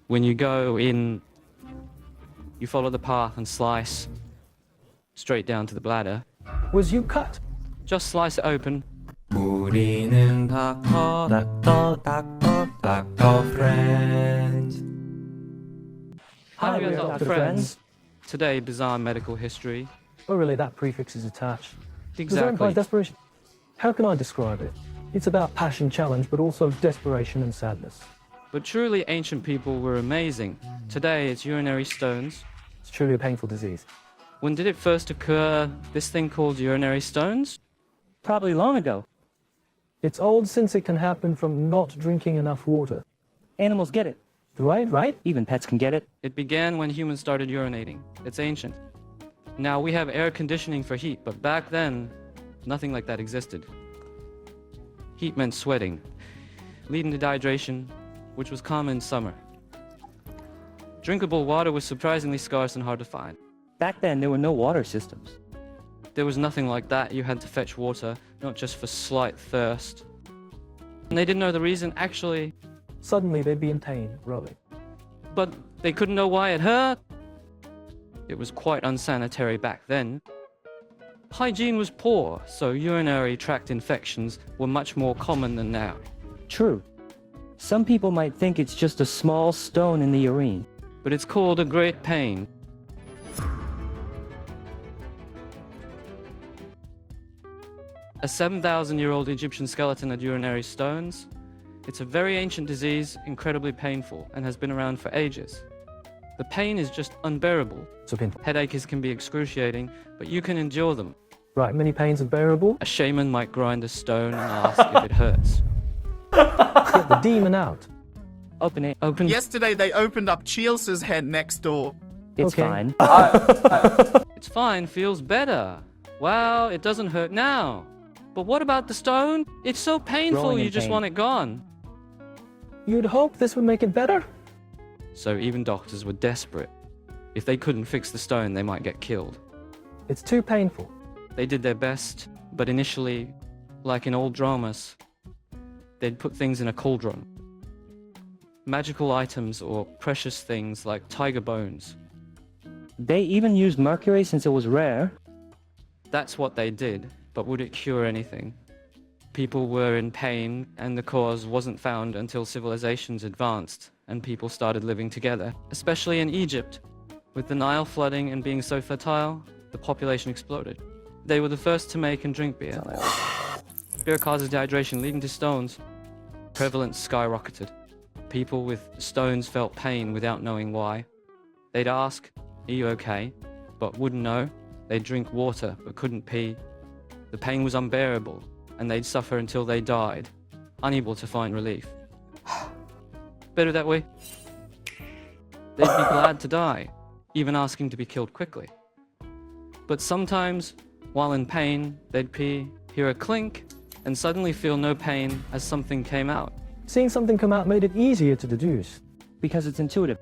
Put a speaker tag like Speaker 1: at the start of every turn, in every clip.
Speaker 1: When you go in, you follow the path and slice straight down to the bladder.
Speaker 2: Was you cut?
Speaker 1: Just slice it open.
Speaker 3: 우리는 닥터 friends.
Speaker 2: Hi,
Speaker 1: we
Speaker 2: we're
Speaker 1: are
Speaker 2: Dr.
Speaker 1: friends. Today, bizarre medical history.
Speaker 2: Oh, really? That prefix is attached. Does that
Speaker 1: Exactly.
Speaker 2: imply desperation? How can I describe it? It's about passion, challenge, but also desperation and sadness.
Speaker 1: But truly, ancient people were amazing. Today, it's urinary stones.
Speaker 2: It's truly a painful disease.
Speaker 1: When did it first occur, this thing called urinary stones?
Speaker 4: Probably long ago.
Speaker 2: It's old since it can happen from not drinking enough water.
Speaker 4: Animals get it.
Speaker 2: Right?
Speaker 4: Even pets can get it.
Speaker 1: It began when humans started urinating. It's ancient. Now, we have air conditioning for heat, but back then, nothing like that existed. Heat meant sweating, leading to dehydration, which was common in summer. Drinkable water was surprisingly scarce and hard to find.
Speaker 4: Back then, there were no water systems.
Speaker 1: There was nothing like that. You had to fetch water, not just for slight thirst. And they didn't know the reason, actually,
Speaker 2: Suddenly they'd be in pain, rolling.
Speaker 1: but they couldn't know why it hurt. It was quite unsanitary back then. Hygiene was poor, so urinary tract infections were much more common than now.
Speaker 4: True. Some people might think it's just a small stone in the urine.
Speaker 1: But it's called a great pain. A 7,000-year-old Egyptian skeleton had urinary stones. It's a very ancient disease, incredibly painful, and has been around for ages. The pain is just unbearable.
Speaker 2: So painful.
Speaker 1: Headaches can be excruciating, but you can endure them.
Speaker 2: Right, many pains are bearable.
Speaker 1: A shaman might grind a stone and ask if it hurts.
Speaker 2: Get the demon out.
Speaker 4: Open it.
Speaker 1: Open.
Speaker 5: Yesterday they opened up Chels's head next door.
Speaker 4: It's
Speaker 2: Okay.
Speaker 4: fine.
Speaker 1: It's fine, feels better. Wow, it doesn't hurt now. But what about the stone? It's so painful,
Speaker 4: Growing in
Speaker 1: you just
Speaker 4: pain.
Speaker 1: want it gone.
Speaker 2: You'd hope this would make it better?
Speaker 1: So even doctors were desperate. If they couldn't fix the stone, they might get killed.
Speaker 2: It's too painful.
Speaker 1: They did their best, but initially, like in old dramas, they'd put things in a cauldron. Magical items or precious things like tiger bones.
Speaker 4: They even used mercury since it was rare.
Speaker 1: That's what they did, but would it cure anything? People were in pain, and the cause wasn't found until civilizations advanced and people started living together, especially in Egypt. With the Nile flooding and being so fertile, the population exploded. They were the first to make and drink beer. Beer causes dehydration, leading to stones. Prevalence skyrocketed. People with stones felt pain without knowing why. They'd ask, "Are you okay?" but wouldn't know. They'd drink water but couldn't pee. The pain was unbearable, and they'd suffer until they died, unable to find relief. Better that way. They'd be glad to die, even asking to be killed quickly. But sometimes, while in pain, they'd pee, hear a clink, and suddenly feel no pain as something came out.
Speaker 2: Seeing something come out made it easier to deduce.
Speaker 4: Because it's intuitive.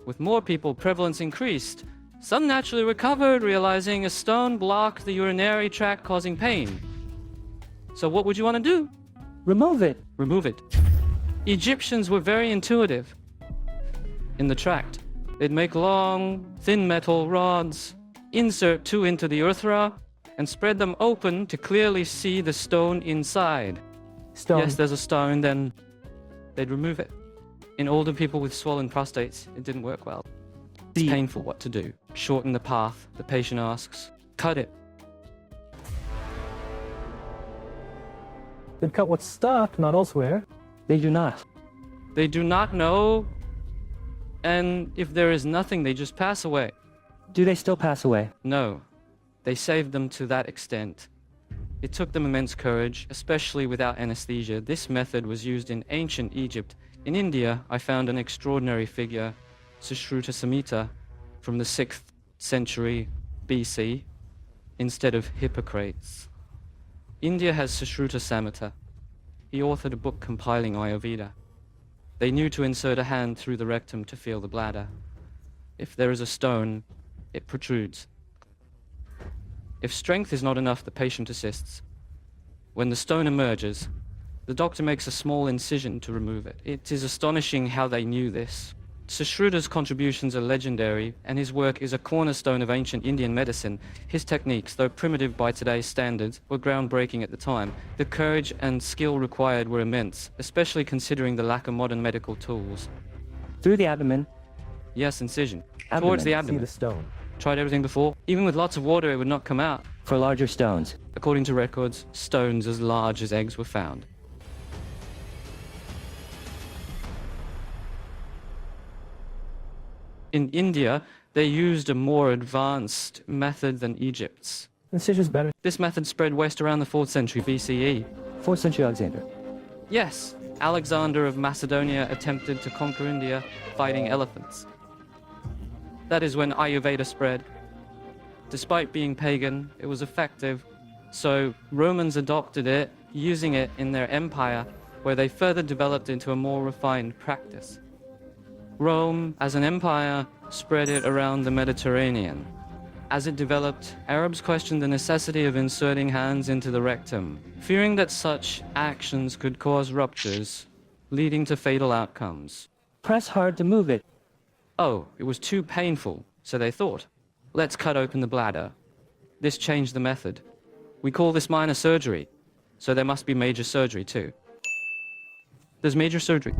Speaker 1: With more people, prevalence increased. Some naturally recovered, realizing a stone blocked the urinary tract, causing pain. So what would you want to do?
Speaker 4: Remove it.
Speaker 1: Remove it. Egyptians were very intuitive. In the tract, they'd make long, thin metal rods, insert two into the urethra, and spread them open to clearly see the stone inside.
Speaker 2: Stone.
Speaker 1: Yes, there's a stone, then they'd remove it. In older people with swollen prostates, it didn't work well. It's painful. What to do? Shorten the path. The patient asks, cut it.
Speaker 2: They'd cut what's stuck, not elsewhere.
Speaker 4: They do not.
Speaker 1: They do not know, and if there is nothing, they just pass away.
Speaker 4: Do they still pass away?
Speaker 1: No, they saved them to that extent. It took them immense courage, especially without anesthesia. This method was used in ancient Egypt. In India, I found an extraordinary figure, Sushruta Samhita, from the 6th century BC, instead of Hippocrates. India has Sushruta Samhita. He authored a book compiling Ayurveda. They knew to insert a hand through the rectum to feel the bladder. If there is a stone, it protrudes. If strength is not enough, the patient assists. When the stone emerges, the doctor makes a small incision to remove it. It is astonishing how they knew this. Sushruta's contributions are legendary, and his work is a cornerstone of ancient Indian medicine. His techniques, though primitive by today's standards, were groundbreaking at the time. The courage and skill required were immense, especially considering the lack of modern medical tools.
Speaker 4: Through the abdomen.
Speaker 1: Yes, incision.
Speaker 4: Abdomen.
Speaker 1: Towards the
Speaker 2: See
Speaker 1: abdomen.
Speaker 2: the stone.
Speaker 1: Tried everything before. Even with lots of water, it would not come out.
Speaker 4: For larger stones.
Speaker 1: According to records, stones as large as eggs were found. In India, they used a more advanced method than Egypt's.
Speaker 2: Incision's better.
Speaker 1: This method spread west around the 4th century BCE.
Speaker 4: 4th century Alexander.
Speaker 1: Yes, Alexander of Macedonia attempted to conquer India fighting elephants. That is when Ayurveda spread. Despite being pagan, it was effective, so Romans adopted it, using it in their empire, where they further developed into a more refined practice. Rome, as an empire, spread it around the Mediterranean. As it developed, Arabs questioned the necessity of inserting hands into the rectum, fearing that such actions could cause ruptures, leading to fatal outcomes.
Speaker 4: Press hard to move it.
Speaker 1: Oh, it was too painful, so they thought, let's cut open the bladder. This changed the method. We call this minor surgery, so there must be major surgery too. There's major surgery.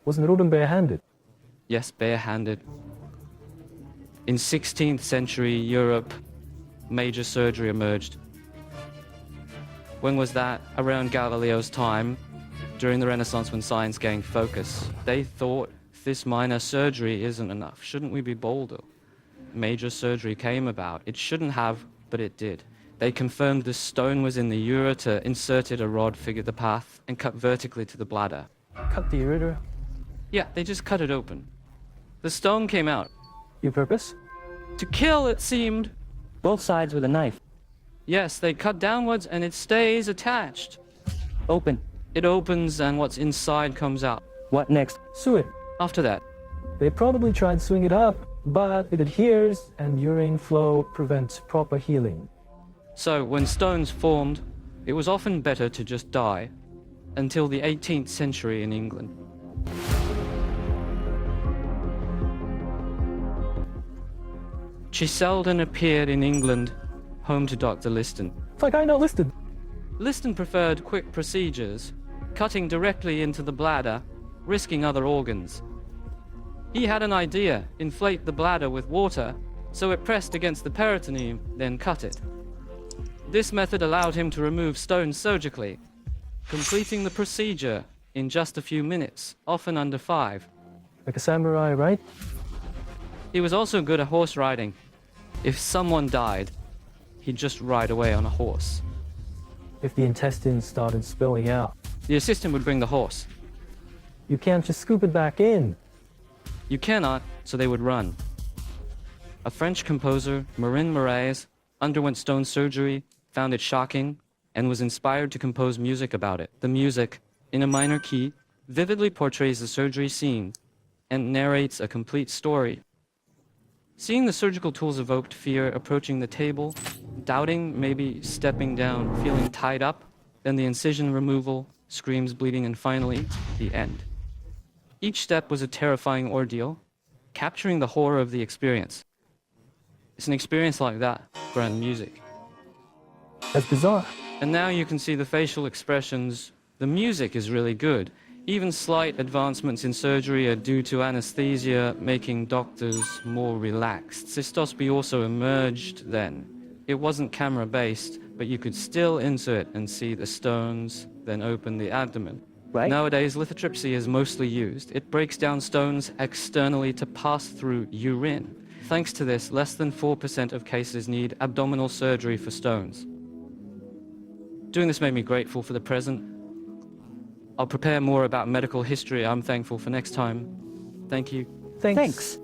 Speaker 2: Wasn't it all done barehanded?
Speaker 1: Yes, barehanded. In 16th century Europe, major surgery emerged. When was that? Around Galileo's time, during the Renaissance when science gained focus. They thought this minor surgery isn't enough. Shouldn't we be bolder? Major surgery came about. It shouldn't have, but it did. They confirmed the stone was in the ureter, inserted a rod, figured the path, and cut vertically to the bladder.
Speaker 2: Cut the ureter.
Speaker 1: Yeah, they just cut it open. The stone came out.
Speaker 2: Your purpose?
Speaker 1: To kill, it seemed.
Speaker 4: Both sides with a knife.
Speaker 1: Yes, they cut downwards and it stays attached.
Speaker 4: Open.
Speaker 1: It opens and what's inside comes out.
Speaker 4: What next?
Speaker 2: Sew it.
Speaker 1: After that,
Speaker 2: They probably tried sewing it up, but it adheres and urine flow prevents proper healing.
Speaker 1: so when stones formed, it was often better to just die, until the 18th century in England. She seldom appeared in England, home to Dr. Liston.
Speaker 2: It's like I not listed.
Speaker 1: Liston preferred quick procedures, cutting directly into the bladder, risking other organs. He had an idea: inflate the bladder with water, so it pressed against the peritoneum, then cut it. This method allowed him to remove stones surgically, completing the procedure in just a few minutes, often under 5.
Speaker 2: Like a samurai, right?
Speaker 1: He was also good at horse riding. If someone died, he'd just ride away on a horse.
Speaker 2: If the intestines started spilling out,
Speaker 1: The assistant would bring the horse.
Speaker 2: you can't just scoop it back in.
Speaker 1: You cannot, so they would run. A French composer, Marin Moraes, underwent stone surgery, found it shocking, and was inspired to compose music about it. The music, in a minor key, vividly portrays the surgery scene and narrates a complete story. Seeing the surgical tools evoked fear approaching the table, doubting, maybe stepping down, feeling tied up, then the incision removal, screams, bleeding, and finally, the end. Each step was a terrifying ordeal, capturing the horror of the experience. It's an experience like that, grand music.
Speaker 2: That's bizarre.
Speaker 1: And now you can see the facial expressions. The music is really good. Even slight advancements in surgery are due to anesthesia, making doctors more relaxed. Cystoscopy also emerged then. It wasn't camera-based, but you could still insert and see the stones, then open the abdomen.
Speaker 4: Right?
Speaker 1: Nowadays, lithotripsy is mostly used. It breaks down stones externally to pass through urine. Thanks to this, less than 4% of cases need abdominal surgery for stones. Doing this made me grateful for the present. I'll prepare more about medical history I'm thankful for next time. Thank you.
Speaker 2: Thanks.
Speaker 4: Thanks.